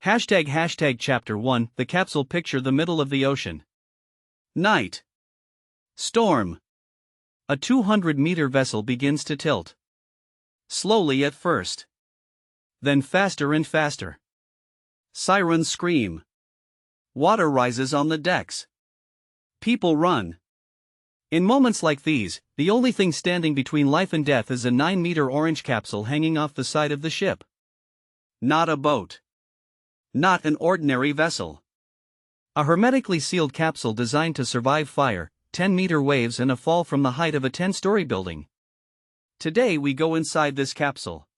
Hashtag Chapter 1 The capsule. Picture the middle of the ocean. Night. Storm. A 200-meter vessel begins to tilt. Slowly at first. Then faster and faster. Sirens scream. Water rises on the decks. People run. In moments like these, the only thing standing between life and death is a 9-meter orange capsule hanging off the side of the ship. Not a boat. Not an ordinary vessel. A hermetically sealed capsule designed to survive fire, 10-meter waves and a fall from the height of a 10-story building. Today we go inside this capsule.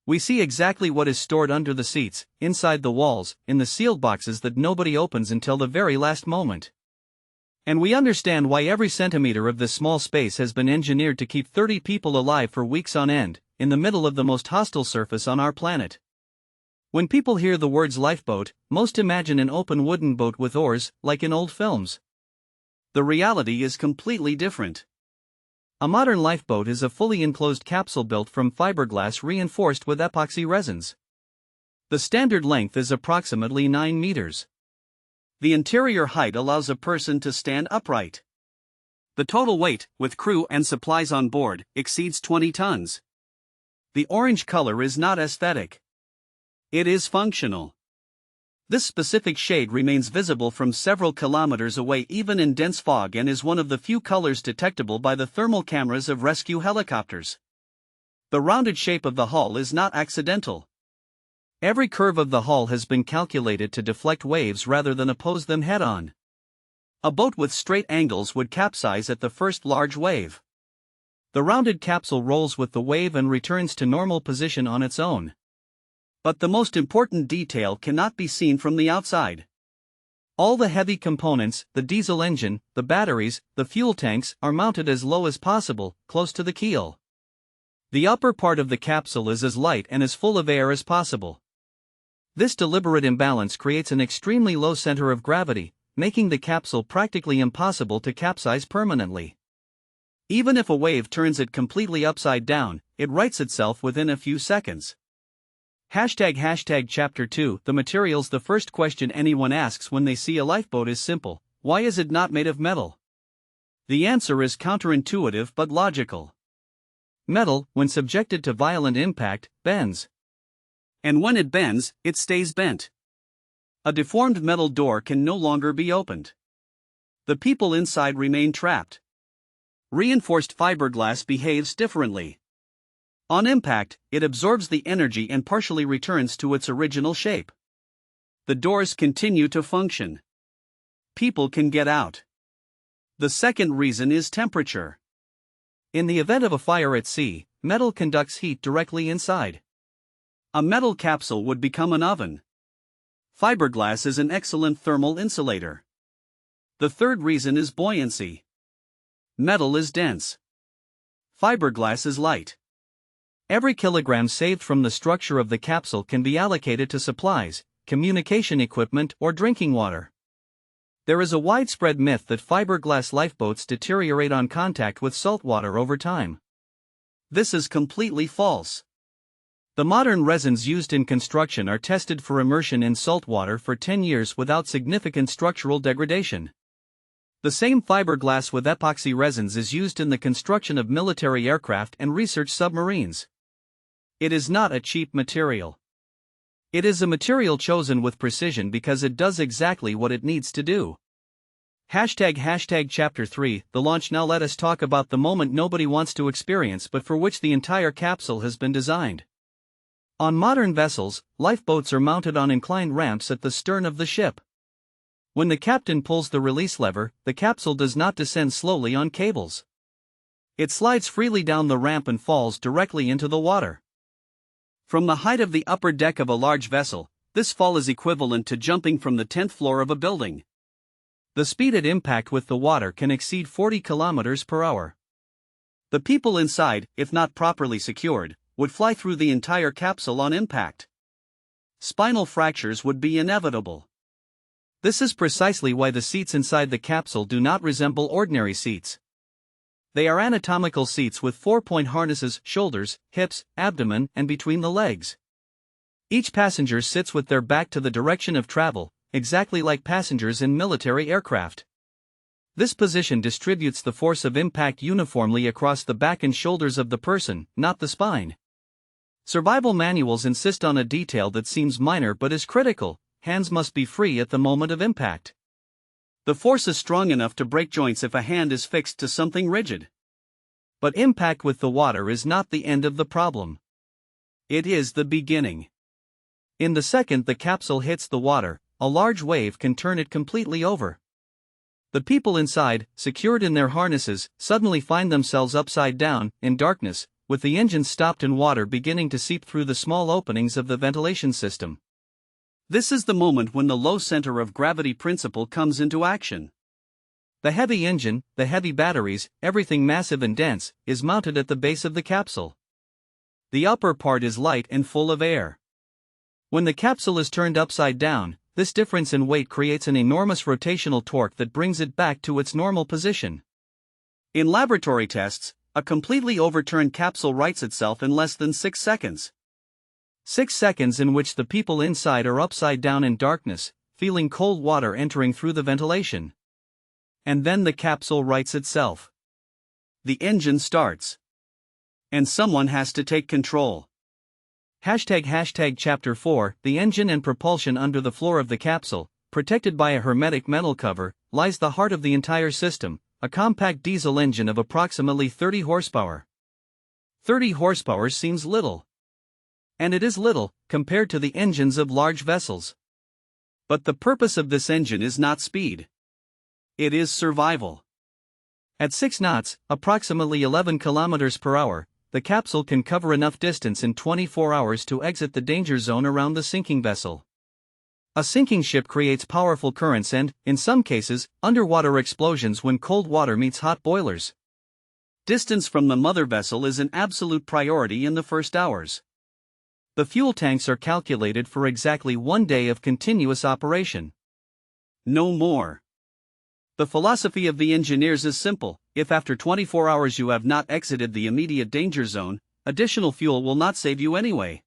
We see exactly what is stored under the seats, inside the walls, in the sealed boxes that nobody opens until the very last moment. And we understand why every centimeter of this small space has been engineered to keep 30 people alive for weeks on end, in the middle of the most hostile surface on our planet. When people hear the words lifeboat, most imagine an open wooden boat with oars, like in old films. The reality is completely different. A modern lifeboat is a fully enclosed capsule built from fiberglass reinforced with epoxy resins. The standard length is approximately 9 meters. The interior height allows a person to stand upright. The total weight, with crew and supplies on board, exceeds 20 tons. The orange color is not aesthetic. It is functional. This specific shade remains visible from several kilometers away even in dense fog and is one of the few colors detectable by the thermal cameras of rescue helicopters. The rounded shape of the hull is not accidental. Every curve of the hull has been calculated to deflect waves rather than oppose them head-on. A boat with straight angles would capsize at the first large wave. The rounded capsule rolls with the wave and returns to normal position on its own. But the most important detail cannot be seen from the outside. All the heavy components, the diesel engine, the batteries, the fuel tanks, are mounted as low as possible, close to the keel. The upper part of the capsule is as light and as full of air as possible. This deliberate imbalance creates an extremely low center of gravity, making the capsule practically impossible to capsize permanently. Even if a wave turns it completely upside down, it rights itself within a few seconds. Hashtag Chapter 2 The materials. The first question anyone asks when they see a lifeboat is simple: why is it not made of metal? The answer is counterintuitive but logical. Metal, when subjected to violent impact, bends. And when it bends, it stays bent. A deformed metal door can no longer be opened. The people inside remain trapped. Reinforced fiberglass behaves differently. On impact, it absorbs the energy and partially returns to its original shape. The doors continue to function. People can get out. The second reason is temperature. In the event of a fire at sea, metal conducts heat directly inside. A metal capsule would become an oven. Fiberglass is an excellent thermal insulator. The third reason is buoyancy. Metal is dense. Fiberglass is light. Every kilogram saved from the structure of the capsule can be allocated to supplies, communication equipment, or drinking water. There is a widespread myth that fiberglass lifeboats deteriorate on contact with salt water over time. This is completely false. The modern resins used in construction are tested for immersion in salt water for 10 years without significant structural degradation. The same fiberglass with epoxy resins is used in the construction of military aircraft and research submarines. It is not a cheap material. It is a material chosen with precision because it does exactly what it needs to do. Hashtag Chapter 3 The launch. Now let us talk about the moment nobody wants to experience but for which the entire capsule has been designed. On modern vessels, lifeboats are mounted on inclined ramps at the stern of the ship. When the captain pulls the release lever, the capsule does not descend slowly on cables. It slides freely down the ramp and falls directly into the water. From the height of the upper deck of a large vessel, this fall is equivalent to jumping from the 10th floor of a building. The speed at impact with the water can exceed 40 kilometers per hour. The people inside, if not properly secured, would fly through the entire capsule on impact. Spinal fractures would be inevitable. This is precisely why the seats inside the capsule do not resemble ordinary seats. They are anatomical seats with 4-point harnesses, shoulders, hips, abdomen, and between the legs. Each passenger sits with their back to the direction of travel, exactly like passengers in military aircraft. This position distributes the force of impact uniformly across the back and shoulders of the person, not the spine. Survival manuals insist on a detail that seems minor but is critical: hands must be free at the moment of impact. The force is strong enough to break joints if a hand is fixed to something rigid. But impact with the water is not the end of the problem. It is the beginning. In the second the capsule hits the water, a large wave can turn it completely over. The people inside, secured in their harnesses, suddenly find themselves upside down, in darkness, with the engines stopped and water beginning to seep through the small openings of the ventilation system. This is the moment when the low center of gravity principle comes into action. The heavy engine, the heavy batteries, everything massive and dense, is mounted at the base of the capsule. The upper part is light and full of air. When the capsule is turned upside down, this difference in weight creates an enormous rotational torque that brings it back to its normal position. In laboratory tests, a completely overturned capsule rights itself in less than 6 seconds. 6 seconds in which the people inside are upside down in darkness, feeling cold water entering through the ventilation. And then the capsule rights itself. The engine starts. And someone has to take control. Chapter 4 The engine and propulsion. Under the floor of the capsule, protected by a hermetic metal cover, lies the heart of the entire system, a compact diesel engine of approximately 30 horsepower. 30 horsepower seems little. And it is little, compared to the engines of large vessels. But the purpose of this engine is not speed. It is survival. At 6 knots, approximately 11 kilometers per hour, the capsule can cover enough distance in 24 hours to exit the danger zone around the sinking vessel. A sinking ship creates powerful currents and, in some cases, underwater explosions when cold water meets hot boilers. Distance from the mother vessel is an absolute priority in the first hours. The fuel tanks are calculated for exactly 1 day of continuous operation. No more. The philosophy of the engineers is simple: if after 24 hours you have not exited the immediate danger zone, additional fuel will not save you anyway.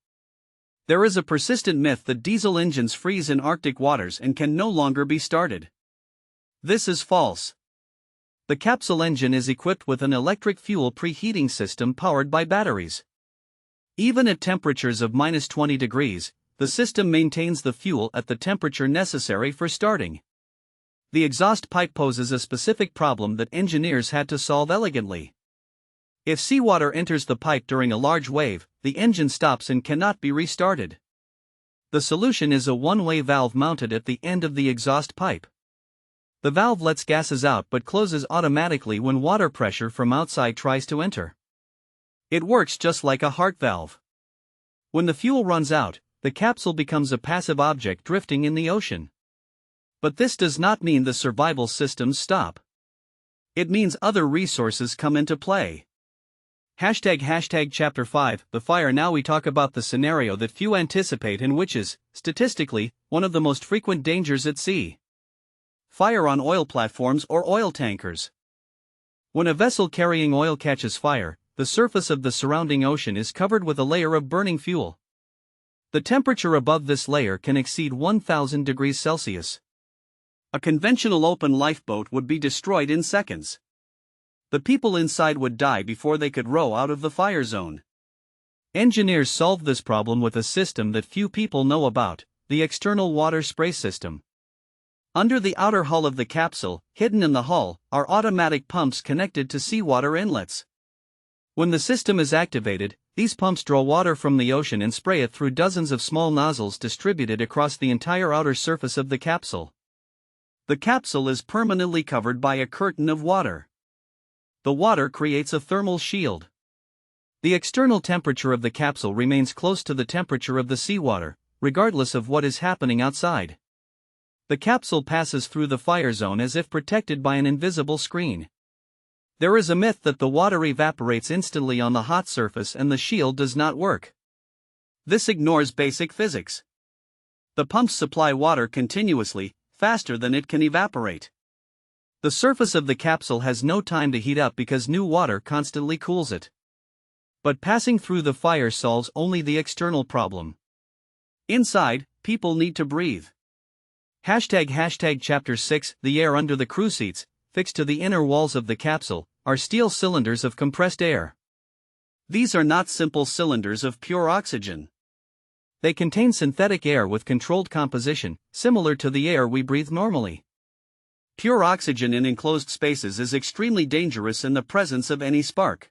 There is a persistent myth that diesel engines freeze in Arctic waters and can no longer be started. This is false. The capsule engine is equipped with an electric fuel preheating system powered by batteries. Even at temperatures of -20 degrees, the system maintains the fuel at the temperature necessary for starting. The exhaust pipe poses a specific problem that engineers had to solve elegantly. If seawater enters the pipe during a large wave, the engine stops and cannot be restarted. The solution is a one-way valve mounted at the end of the exhaust pipe. The valve lets gases out but closes automatically when water pressure from outside tries to enter. It works just like a heart valve. When the fuel runs out, the capsule becomes a passive object drifting in the ocean. But this does not mean the survival systems stop. It means other resources come into play. Chapter 5 The fire. Now we talk about the scenario that few anticipate and which is, statistically, one of the most frequent dangers at sea. Fire on oil platforms or oil tankers. When a vessel carrying oil catches fire, the surface of the surrounding ocean is covered with a layer of burning fuel. The temperature above this layer can exceed 1000 degrees Celsius. A conventional open lifeboat would be destroyed in seconds. The people inside would die before they could row out of the fire zone. Engineers solved this problem with a system that few people know about: the external water spray system. Under the outer hull of the capsule, hidden in the hull, are automatic pumps connected to seawater inlets. When the system is activated, these pumps draw water from the ocean and spray it through dozens of small nozzles distributed across the entire outer surface of the capsule. The capsule is permanently covered by a curtain of water. The water creates a thermal shield. The external temperature of the capsule remains close to the temperature of the seawater, regardless of what is happening outside. The capsule passes through the fire zone as if protected by an invisible screen. There is a myth that the water evaporates instantly on the hot surface and the shield does not work. This ignores basic physics. The pumps supply water continuously, faster than it can evaporate. The surface of the capsule has no time to heat up because new water constantly cools it. But passing through the fire solves only the external problem. Inside, people need to breathe. Hashtag Chapter 6 The air under the crew seats, fixed to the inner walls of the capsule, are steel cylinders of compressed air. These are not simple cylinders of pure oxygen. They contain synthetic air with controlled composition, similar to the air we breathe normally. Pure oxygen in enclosed spaces is extremely dangerous in the presence of any spark.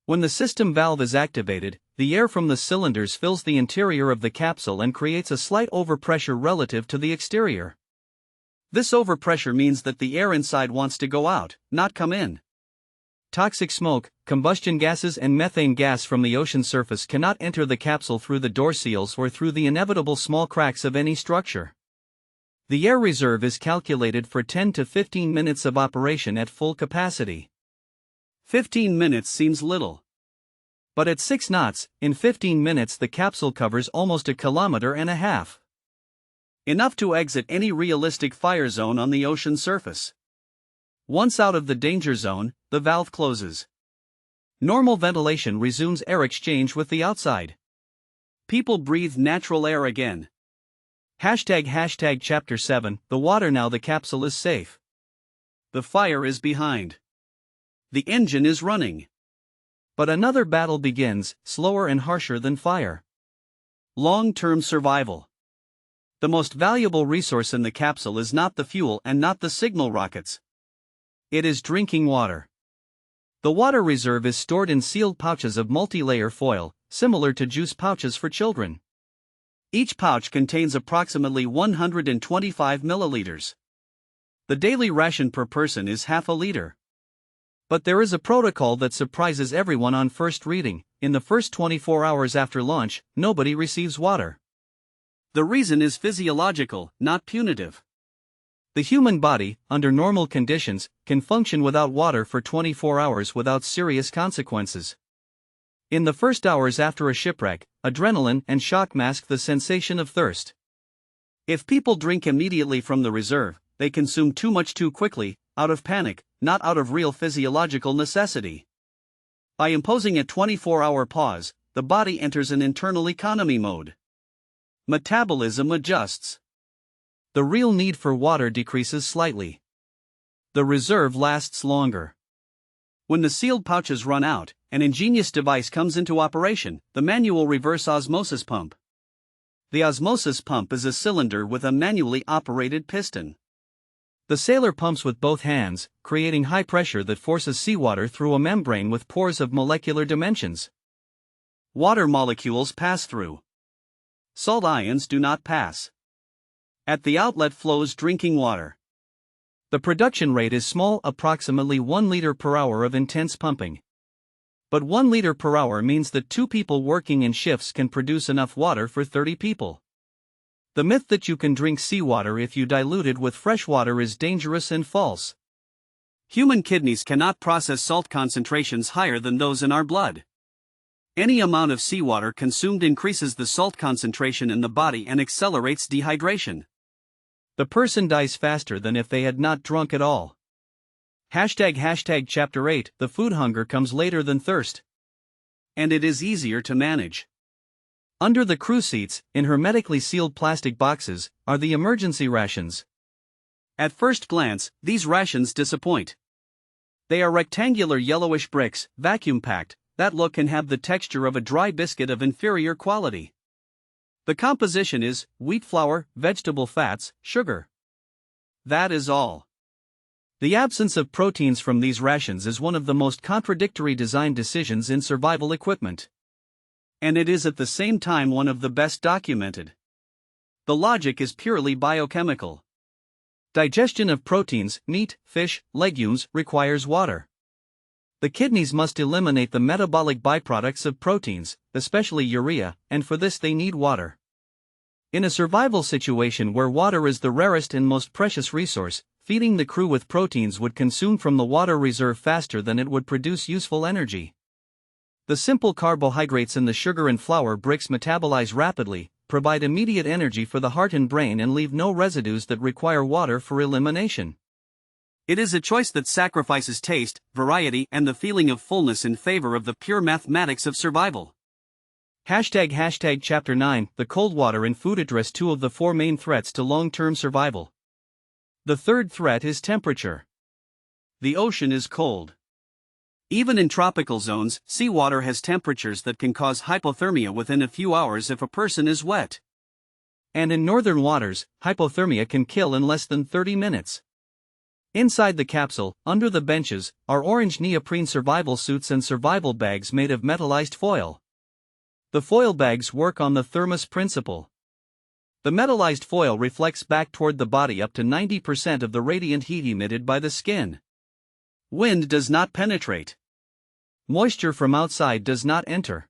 When the system valve is activated, the air from the cylinders fills the interior of the capsule and creates a slight overpressure relative to the exterior. This overpressure means that the air inside wants to go out, not come in. Toxic smoke, combustion gases and methane gas from the ocean surface cannot enter the capsule through the door seals or through the inevitable small cracks of any structure. The air reserve is calculated for 10 to 15 minutes of operation at full capacity. 15 minutes seems little. But at 6 knots, in 15 minutes the capsule covers almost 1.5 kilometers. Enough to exit any realistic fire zone on the ocean surface. Once out of the danger zone, the valve closes. Normal ventilation resumes air exchange with the outside. People breathe natural air again. Hashtag Chapter 7 The water. Now the capsule is safe. The fire is behind. The engine is running. But another battle begins, slower and harsher than fire. Long-term survival. The most valuable resource in the capsule is not the fuel and not the signal rockets. It is drinking water. The water reserve is stored in sealed pouches of multi-layer foil, similar to juice pouches for children. Each pouch contains approximately 125 milliliters. The daily ration per person is half a liter. But there is a protocol that surprises everyone on first reading. In the first 24 hours after launch, nobody receives water. The reason is physiological, not punitive. The human body, under normal conditions, can function without water for 24 hours without serious consequences. In the first hours after a shipwreck, adrenaline and shock mask the sensation of thirst. If people drink immediately from the reserve, they consume too much too quickly, out of panic, not out of real physiological necessity. By imposing a 24-hour pause, the body enters an internal economy mode. Metabolism adjusts. The real need for water decreases slightly. The reserve lasts longer. When the sealed pouches run out, an ingenious device comes into operation, the manual reverse osmosis pump. The osmosis pump is a cylinder with a manually operated piston. The sailor pumps with both hands, creating high pressure that forces seawater through a membrane with pores of molecular dimensions. Water molecules pass through. Salt ions do not pass. At the outlet flows drinking water. The production rate is small, approximately 1 liter per hour of intense pumping. But 1 liter per hour means that 2 people working in shifts can produce enough water for 30 people. The myth that you can drink seawater if you dilute it with fresh water is dangerous and false. Human kidneys cannot process salt concentrations higher than those in our blood. Any amount of seawater consumed increases the salt concentration in the body and accelerates dehydration. The person dies faster than if they had not drunk at all. Hashtag Chapter 8 The food hunger comes later than thirst. And it is easier to manage. Under the crew seats, in hermetically sealed plastic boxes, are the emergency rations. At first glance, these rations disappoint. They are rectangular yellowish bricks, vacuum-packed, that look and have the texture of a dry biscuit of inferior quality. The composition is wheat flour, vegetable fats, sugar. That is all. The absence of proteins from these rations is one of the most contradictory design decisions in survival equipment. And it is at the same time one of the best documented. The logic is purely biochemical. Digestion of proteins, meat, fish, legumes, requires water. The kidneys must eliminate the metabolic byproducts of proteins, especially urea, and for this they need water. In a survival situation where water is the rarest and most precious resource, feeding the crew with proteins would consume from the water reserve faster than it would produce useful energy. The simple carbohydrates in the sugar and flour bricks metabolize rapidly, provide immediate energy for the heart and brain, and leave no residues that require water for elimination. It is a choice that sacrifices taste, variety, and the feeling of fullness in favor of the pure mathematics of survival. Hashtag Chapter 9 The cold water in food address two of the four main threats to long-term survival. The third threat is temperature. The ocean is cold. Even in tropical zones, seawater has temperatures that can cause hypothermia within a few hours if a person is wet. And in northern waters, hypothermia can kill in less than 30 minutes. Inside the capsule, under the benches, are orange neoprene survival suits and survival bags made of metallized foil. The foil bags work on the thermos principle. The metallized foil reflects back toward the body up to 90% of the radiant heat emitted by the skin. Wind does not penetrate. Moisture from outside does not enter.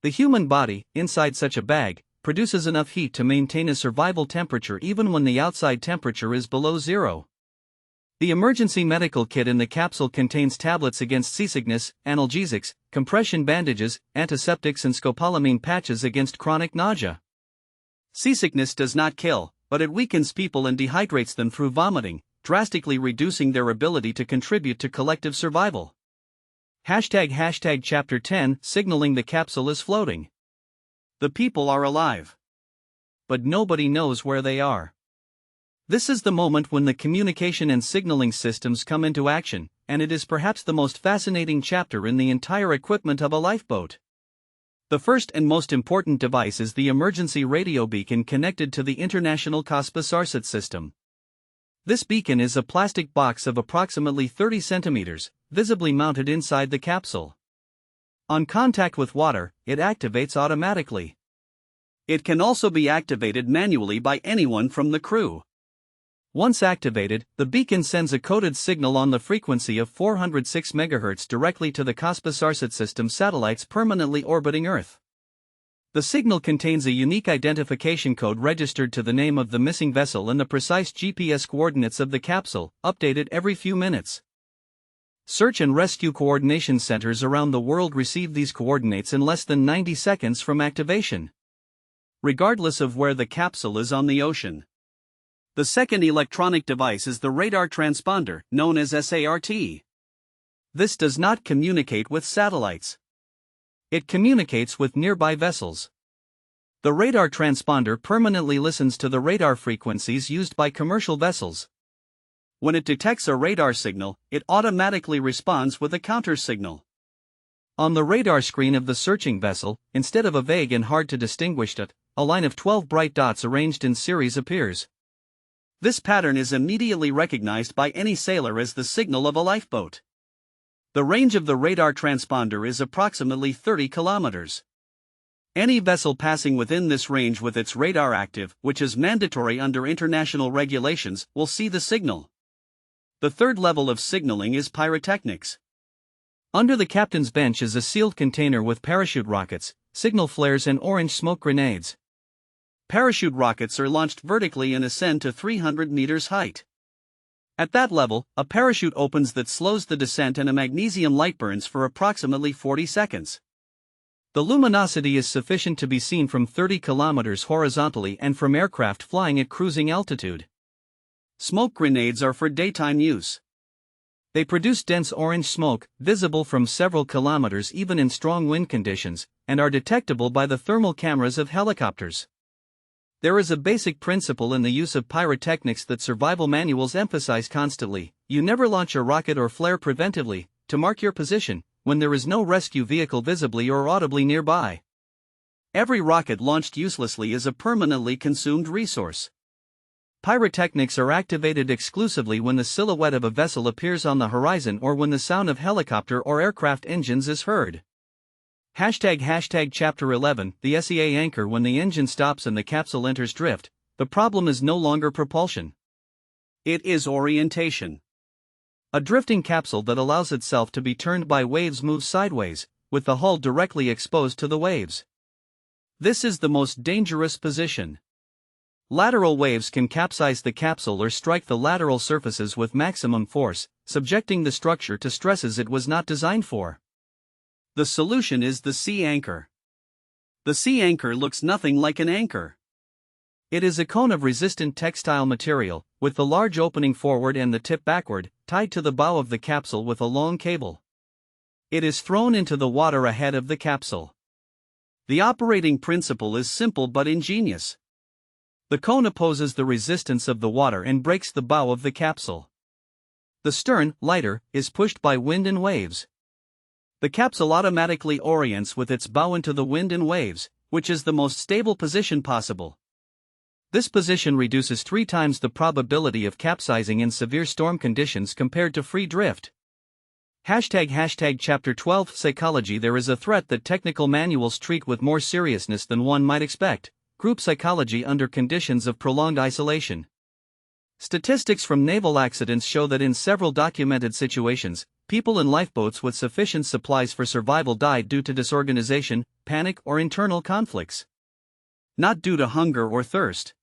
The human body, inside such a bag, produces enough heat to maintain a survival temperature even when the outside temperature is below zero. The emergency medical kit in the capsule contains tablets against seasickness, analgesics, compression bandages, antiseptics and scopolamine patches against chronic nausea. Seasickness does not kill, but it weakens people and dehydrates them through vomiting, drastically reducing their ability to contribute to collective survival. Hashtag Chapter 10 Signaling the capsule is floating. The people are alive. But nobody knows where they are. This is the moment when the communication and signaling systems come into action, and it is perhaps the most fascinating chapter in the entire equipment of a lifeboat. The first and most important device is the emergency radio beacon connected to the international COSPAS-SARSAT system. This beacon is a plastic box of approximately 30 centimeters, visibly mounted inside the capsule. On contact with water, it activates automatically. It can also be activated manually by anyone from the crew. Once activated, the beacon sends a coded signal on the frequency of 406 MHz directly to the COSPAS-SARSAT system satellites permanently orbiting Earth. The signal contains a unique identification code registered to the name of the missing vessel and the precise GPS coordinates of the capsule, updated every few minutes. Search and rescue coordination centers around the world receive these coordinates in less than 90 seconds from activation, regardless of where the capsule is on the ocean. The second electronic device is the radar transponder, known as SART. This does not communicate with satellites. It communicates with nearby vessels. The radar transponder permanently listens to the radar frequencies used by commercial vessels. When it detects a radar signal, it automatically responds with a counter signal. On the radar screen of the searching vessel, instead of a vague and hard to distinguish dot, a line of 12 bright dots arranged in series appears. This pattern is immediately recognized by any sailor as the signal of a lifeboat. The range of the radar transponder is approximately 30 kilometers. Any vessel passing within this range with its radar active, which is mandatory under international regulations, will see the signal. The third level of signaling is pyrotechnics. Under the captain's bench is a sealed container with parachute rockets, signal flares and orange smoke grenades. Parachute rockets are launched vertically and ascend to 300 meters height. At that level, a parachute opens that slows the descent and a magnesium light burns for approximately 40 seconds. The luminosity is sufficient to be seen from 30 kilometers horizontally and from aircraft flying at cruising altitude. Smoke grenades are for daytime use. They produce dense orange smoke, visible from several kilometers even in strong wind conditions, and are detectable by the thermal cameras of helicopters. There is a basic principle in the use of pyrotechnics that survival manuals emphasize constantly: you never launch a rocket or flare preventively, to mark your position, when there is no rescue vehicle visibly or audibly nearby. Every rocket launched uselessly is a permanently consumed resource. Pyrotechnics are activated exclusively when the silhouette of a vessel appears on the horizon or when the sound of helicopter or aircraft engines is heard. Hashtag Chapter 11 The SEA anchor. When the engine stops and the capsule enters drift, the problem is no longer propulsion. It is orientation. A drifting capsule that allows itself to be turned by waves moves sideways, with the hull directly exposed to the waves. This is the most dangerous position. Lateral waves can capsize the capsule or strike the lateral surfaces with maximum force, subjecting the structure to stresses it was not designed for. The solution is the sea anchor. The sea anchor looks nothing like an anchor. It is a cone of resistant textile material, with the large opening forward and the tip backward, tied to the bow of the capsule with a long cable. It is thrown into the water ahead of the capsule. The operating principle is simple but ingenious. The cone opposes the resistance of the water and breaks the bow of the capsule. The stern, lighter, is pushed by wind and waves. The capsule automatically orients with its bow into the wind and waves, which is the most stable position possible. This position reduces 3 times the probability of capsizing in severe storm conditions compared to free drift. Chapter 12 Psychology. There is a threat that technical manuals treat with more seriousness than one might expect: group psychology under conditions of prolonged isolation. Statistics from naval accidents show that in several documented situations, people in lifeboats with sufficient supplies for survival died due to disorganization, panic, or internal conflicts. Not due to hunger or thirst.